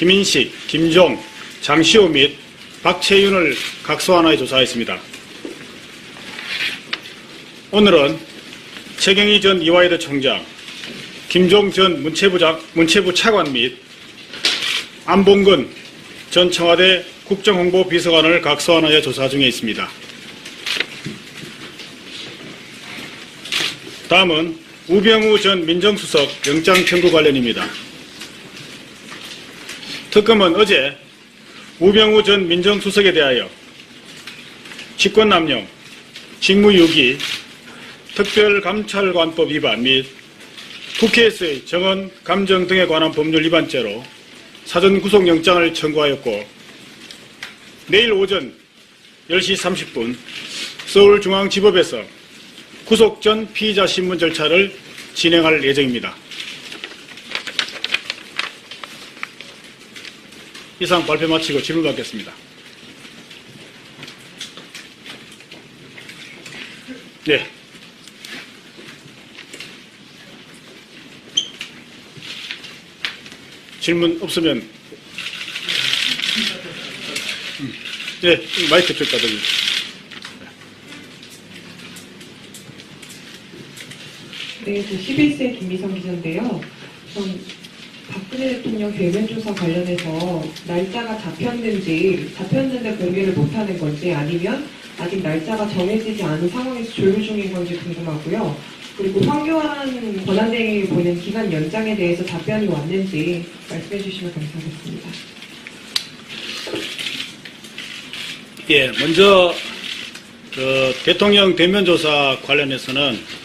김인식, 김종, 장시호 및 박채윤을 각소하나에 조사했습니다. 오늘은 최경희 전 이화여대 총장, 김종 전 문체부 차관 및 안봉근 전 청와대 국정홍보비서관을 각소하나에 조사 중에 있습니다. 다음은 우병우 전 민정수석 영장 청구 관련입니다. 특검은 어제 우병우 전 민정수석에 대하여 직권남용, 직무유기, 특별감찰관법 위반 및 국회에서의 정언, 감정 등에 관한 법률 위반죄로 사전 구속영장을 청구하였고, 내일 오전 10시 30분 서울중앙지법에서 구속 전 피의자 신문 절차를 진행할 예정입니다. 이상 발표 마치고 질문 받겠습니다. 네. 질문 없으면 네, 마이크 쪽 가더니. 네, 저 CBS의 김미성 기자인데요. 전 박근혜 대통령 대면 조사 관련해서 날짜가 잡혔는데 공개를 못하는 건지, 아니면 아직 날짜가 정해지지 않은 상황에서 조율 중인 건지 궁금하고요. 그리고 황교안 권한대행이 보낸 기간 연장에 대해서 답변이 왔는지 말씀해 주시면 감사하겠습니다. 예, 먼저 대통령 대면 조사 관련해서는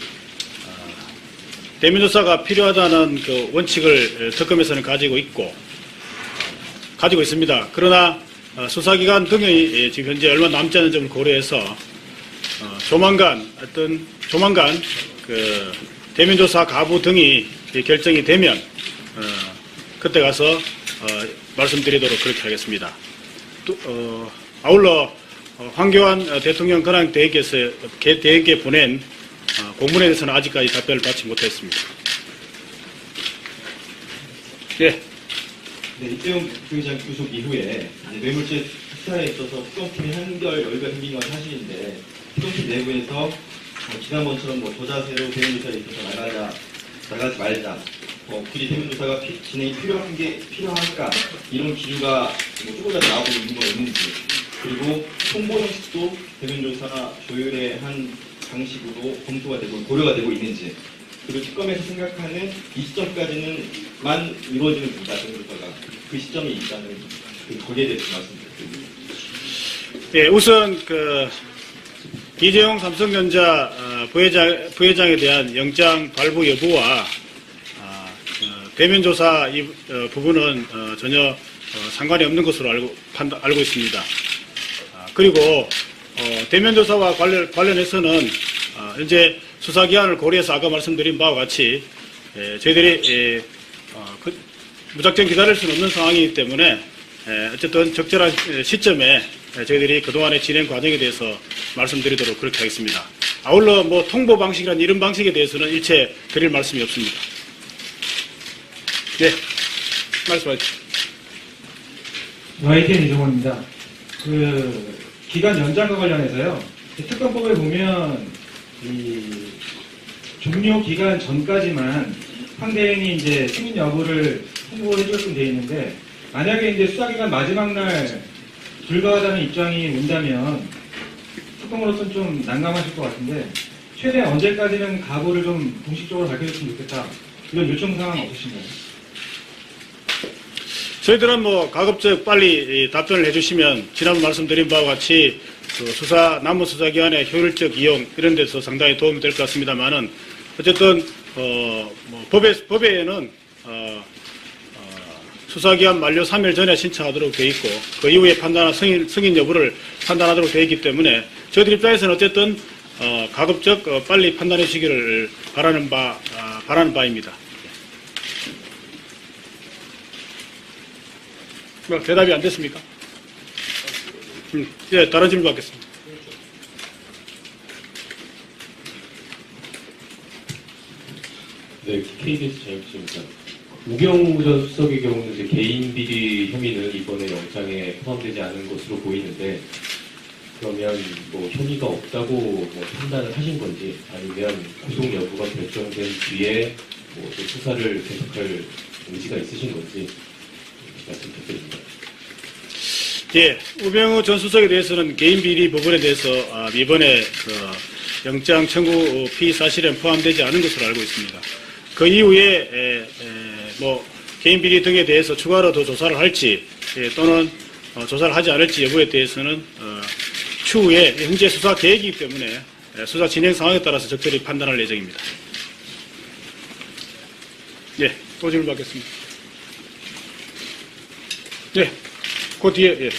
대면 조사가 필요하다는 그 원칙을 특검에서는 가지고 있습니다. 그러나 수사기간 등의 지금 현재 얼마 남지 않은 점을 고려해서 조만간 그 대면 조사 가부 등이 결정이 되면 그때 가서 말씀드리도록 그렇게 하겠습니다. 아울러 황교안 대통령 권한 대행께 보낸 공문에 대해서는 아직까지 답변을 받지 못했습니다. 예. 네, 이태용 부회장 구속 이후에 뇌물죄 수사에 있어서 특검팀이 한결 여유가 생긴 건 사실인데, 특검팀 내부에서 지난번처럼 저자세로 대면조사에 있어서 나가지 말자, 굳이 대면조사가 진행이 필요한가, 이런 기류가 쪼그라져 나오고 있는 건 없는지, 그리고 홍보 형식도 대면조사 조율의 한 방식으로 검토가 되고 고려가 되고 있는지, 그리고 특검에서 생각하는 이 시점까지는만 이루어지는 겁니다. 대면조사가 그 시점이 있다는 거기에 대해서 말씀드립니다. 예, 우선 이재용 삼성전자 부회장에 대한 영장 발부 여부와 대면 조사 이 부분은 전혀 상관이 없는 것으로 알고 있습니다. 그리고 대면 조사와 관련해서는 현재 수사 기한을 고려해서 아까 말씀드린 바와 같이 저희들이 무작정 기다릴 수는 없는 상황이기 때문에 어쨌든 적절한 시점에 저희들이 그동안의 진행 과정에 대해서 말씀드리도록 그렇게 하겠습니다. 아울러 통보 방식이란 이런 방식에 대해서는 일체 드릴 말씀이 없습니다. 네, 말씀하십시오. YTN 이종원입니다. 기간 연장과 관련해서요, 특검법에 보면 종료 기간 전까지만 황대행이 이제 승인 여부를 통보해 주게끔 되어 있는데, 만약에 이제 수사기간 마지막 날 불가하다는 입장이 온다면 특검으로서는 좀 난감하실 것 같은데, 최대 언제까지는 가부를 좀 공식적으로 밝혀줬으면 좋겠다, 이런 요청 사항 없으신가요? 저희들은 가급적 빨리 답변을 해주시면 지난번 말씀드린 바와 같이 남은 수사 기간의 효율적 이용 이런 데서 상당히 도움이 될 것 같습니다만은, 어쨌든 법에는 수사기한 만료 3일 전에 신청하도록 되어 있고, 그 이후에 승인 여부를 판단하도록 되어 있기 때문에 저희들 입장에서는 어쨌든 가급적 빨리 판단해 주시기를 바라는 바입니다. 대답이 안 됐습니까? 예, 다른 질문 받겠습니다. 네, KBS 자유시입니다. 우병우 전 수석의 경우는 이제 개인 비리 혐의는 이번에 영장에 포함되지 않은 것으로 보이는데, 그러면 뭐 혐의가 없다고 뭐 판단을 하신 건지, 아니면 구속 여부가 결정된 뒤에 뭐 또 수사를 계속할 의지가 있으신 건지 말씀 부탁드립니다. 예, 우병우 전 수석에 대해서는 개인 비리 부분에 대해서 이번에 영장 청구 피의 사실에 포함되지 않은 것으로 알고 있습니다. 그 이후에 뭐 개인 비리 등에 대해서 추가로 더 조사를 할지 또는 조사를 하지 않을지 여부에 대해서는 추후에 현재 수사 계획이기 때문에 수사 진행 상황에 따라서 적절히 판단할 예정입니다. 예, 또 질문 받겠습니다. 예, 그 뒤에 예.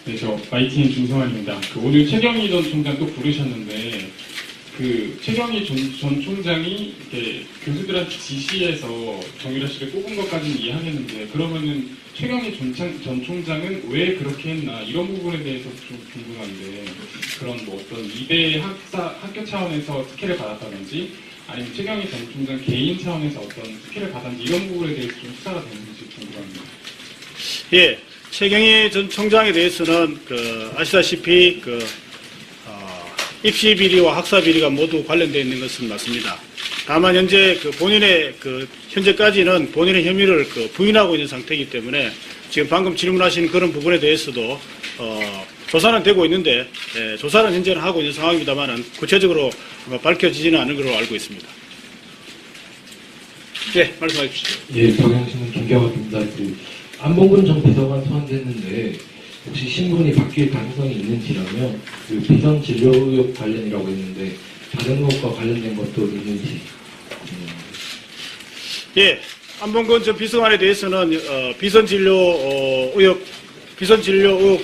네, 저 YTN 김성환입니다. 오늘 최경희 전 총장 또 부르셨는데 최경희 전 총장이 이렇게 교수들한테 지시해서 정유라 씨를 뽑은 것까지는 이해하겠는데, 그러면은 최경희 전 총장은 왜 그렇게 했나, 이런 부분에 대해서 좀 궁금한데, 그런 뭐 어떤 이대 학교 차원에서 특혜를 받았다든지, 아니면 최경희 전 총장 개인 차원에서 어떤 특혜를 받았는지, 이런 부분에 대해서 좀 수사가 되는지 궁금합니다. 예, 최경희 전 총장에 대해서는 아시다시피 입시 비리와 학사 비리가 모두 관련되어 있는 것은 맞습니다. 다만 현재 본인의 현재까지는 본인의 혐의를 부인하고 있는 상태이기 때문에 지금 방금 질문하신 그런 부분에 대해서도 조사는 되고 있는데 조사는 현재는 하고 있는 상황입니다만 구체적으로 밝혀지지는 않은 걸로 알고 있습니다. 예, 말씀해 주시죠. 예, 경향신문 김경학입니다. 안봉근 전 비서관 소환됐는데 혹시 신분이 바뀔 가능성이 있는지라면 비선 진료 의혹 관련이라고 했는데 다른 것과 관련된 것도 있는지. 예, 안봉근 전 비서관에 대해서는 비선 진료 의혹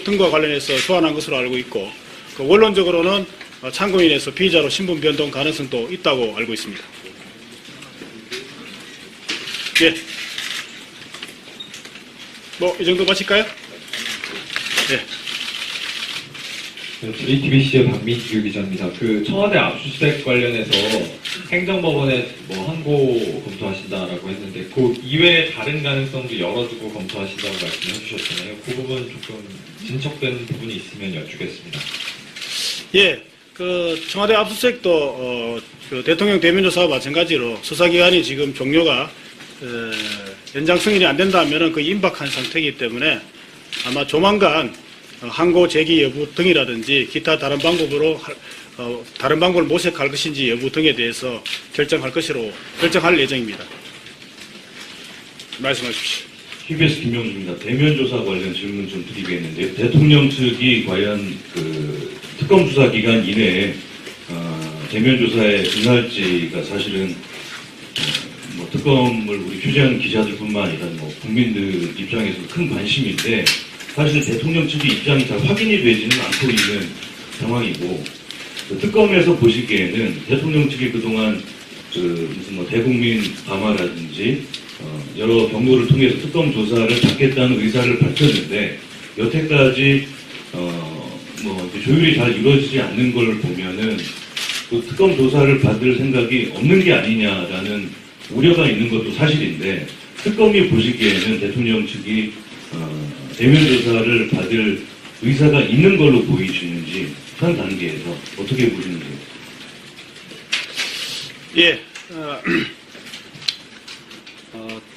등과 관련해서 소환한 것으로 알고 있고, 원론적으로는 참고인에서 피의자로 신분 변동 가능성도 있다고 알고 있습니다. 예. 뭐 이 정도 마칠까요? 예. JTBC의 박민규 기자입니다. 청와대 압수수색 관련해서 행정법원에 항고 검토하신다라고 했는데, 그 이외에 다른 가능성도 열어두고 검토하신다고 말씀해 주셨잖아요. 그 부분 조금 진척된 부분이 있으면 여쭙겠습니다. 예. 청와대 압수수색도 대통령 대면조사와 마찬가지로 수사기간이 지금 종료가 연장 승인이 안 된다면 임박한 상태이기 때문에 아마 조만간 항고 제기 여부 등이라든지 기타 다른 방법을 모색할 것인지 여부 등에 대해서 결정할 예정입니다. 말씀하십시오. KBS 김명주입니다. 대면조사 관련 질문 좀 드리겠는데요. 대통령 측이 과연 특검 수사 기간 이내에 대면조사에 응할지가 사실은 특검을 우리 취재하는 기자들뿐만 아니라 국민들 입장에서 큰 관심인데, 사실 대통령 측의 입장이 잘 확인이 되지는 않고 있는 상황이고, 특검에서 보시기에는 대통령 측이 그동안 대국민 담화라든지 여러 경로를 통해서 특검 조사를 받겠다는 의사를 밝혔는데, 여태까지 조율이 잘 이루어지지 않는 걸 보면은 특검 조사를 받을 생각이 없는 게 아니냐라는 우려가 있는 것도 사실인데, 특검이 보시기에는 대통령 측이 대면 조사를 받을 의사가 있는 걸로 보이시는지, 현 단계에서 어떻게 보시는지요? 예,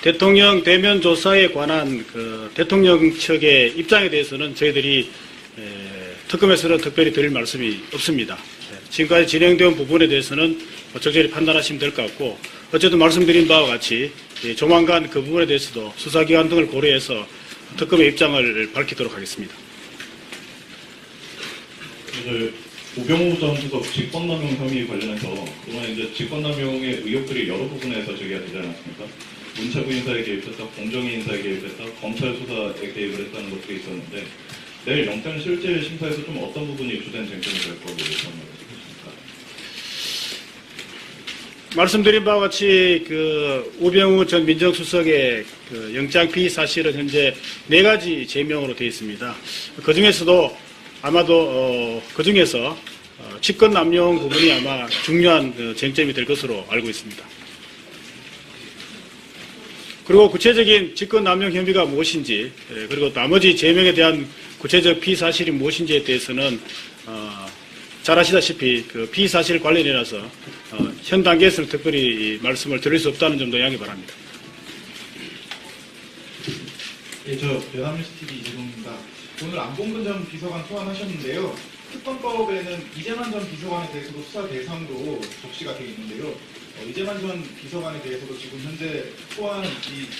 대통령 대면 조사에 관한 대통령 측의 입장에 대해서는 저희들이 특검에서는 특별히 드릴 말씀이 없습니다. 지금까지 진행된 부분에 대해서는 적절히 판단하시면 될 것 같고, 어쨌든 말씀드린 바와 같이 조만간 그 부분에 대해서도 수사기관 등을 고려해서 특검의 입장을 밝히도록 하겠습니다. 우병우 전 수석 직권남용 혐의 관련해서 그동안 직권남용의 의혹들이 여러 부분에서 제기가 되지 않았습니까? 문체부 인사에 개입했다, 공정위 인사에 개입했다, 검찰 수사에 개입을 했다는 것들이 있었는데, 내일 영장 실질 심사에서 좀 어떤 부분이 주된 쟁점이 될 거라고 예상하고 있습니까? 말씀드린 바와 같이 우병우 전 민정수석의 영장 피의 사실은 현재 4가지 제명으로 되어 있습니다. 그 중에서도 아마도 그 중에서 직권 남용 부분이 아마 중요한 쟁점이 될 것으로 알고 있습니다. 그리고 구체적인 직권 남용 혐의가 무엇인지, 그리고 나머지 제명에 대한 구체적 피사실이 무엇인지에 대해서는 잘 아시다시피 그 피사실 관련이라서 현 단계에서는 특별히 말씀을 드릴 수 없다는 점도 양해 바랍니다. 예, 저 연합뉴스 TV 이재동입니다. 오늘 안봉근 전 비서관 소환하셨는데요. 특검법에는 이재만 전 비서관에 대해서도 수사 대상으로 적시가 되어 있는데요. 이재만 전 비서관에 대해서도 지금 현재 소환이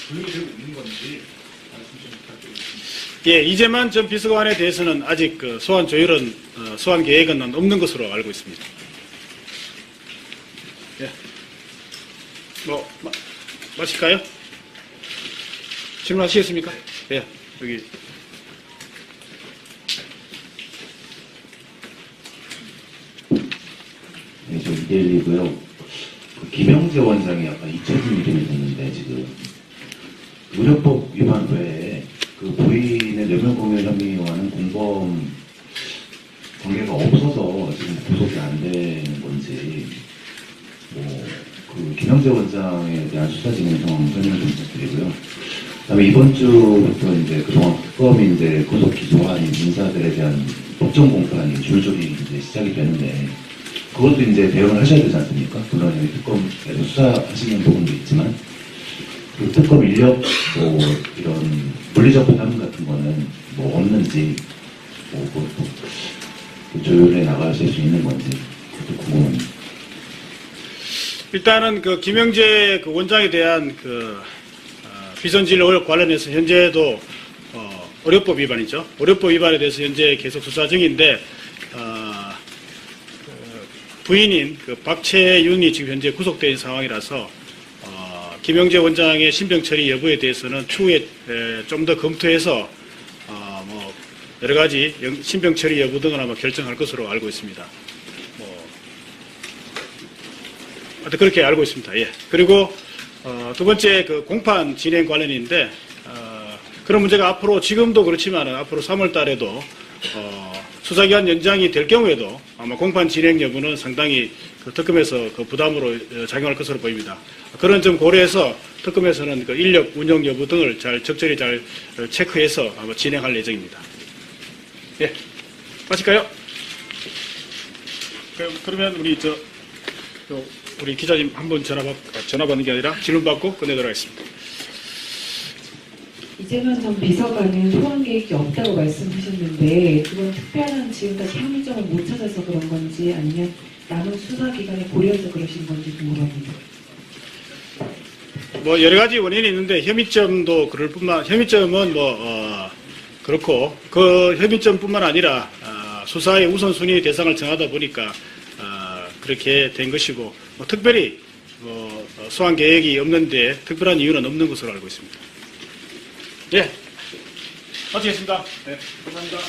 조율이 되고 있는 건지 말씀 좀 부탁드리겠습니다. 예, 이재만 전 비서관에 대해서는 아직 그 소환 조율은 소환 계획은 없는 것으로 알고 있습니다. 예, 마실까요? 질문하시겠습니까? 예, 여기. 네, 저 이대일이고요. 김영재 원장이 아까 잊혀진 이름이 됐는데 지금 의료법 위반 외에 그 부인의 뇌물 공여 혐의와는 공범 관계가 없어서 지금 구속이 안 되는 건지 그 김영재 원장에 대한 수사 진행 상황 설명 좀 부탁드리고요. 그다음에 이번 주부터 이제 그동안 특검이 이제 구속 기소한 인사들에 대한 법정 공판이 줄줄이 이제 시작이 되는데. 그것도 이제 대응을 하셔야 되지 않습니까? 물론 여기 특검에서 수사하시는 부분도 있지만, 그 특검 인력, 이런 물리적 부담 같은 거는 없는지, 조율해 나가실 수 있는 건지, 그것도 궁금합니다. 일단은 그 김영재 그 원장에 대한 비선진료 의혹 관련해서 현재도 의료법 위반이죠. 의료법 위반에 대해서 현재 계속 수사 중인데, 부인인 그 박채윤이 지금 현재 구속되어 있는 상황이라서 김영재 원장의 신병 처리 여부에 대해서는 추후에 좀 더 검토해서 여러 가지 신병 처리 여부 등을 아마 결정할 것으로 알고 있습니다. 하여튼 그렇게 알고 있습니다. 예. 그리고 두 번째 그 공판 진행 관련인데 그런 문제가 앞으로 지금도 그렇지만 앞으로 3월 달에도 수사기간 연장이 될 경우에도 아마 공판 진행 여부는 상당히 그 특검에서 그 부담으로 작용할 것으로 보입니다. 그런 점 고려해서 특검에서는 그 인력 운영 여부 등을 적절히 잘 체크해서 아마 진행할 예정입니다. 예, 마실까요? 그러면 우리 기자님 한번 전화 받는 게 아니라 질문 받고 끝내도록 하겠습니다. 이재만 전 비서관은 소환 계획이 없다고 말씀하셨는데 그건 특별한 지금까지 혐의점을 못 찾아서 그런 건지 아니면 남은 수사 기간에 고려해서 그러신 건지 궁금합니다. 여러 가지 원인이 있는데 혐의점은 그렇고 그 혐의점뿐만 아니라 수사의 우선순위 대상을 정하다 보니까 그렇게 된 것이고 특별히 소환 계획이 없는데 특별한 이유는 없는 것으로 알고 있습니다. 예, 마치겠습니다. 네, 감사합니다.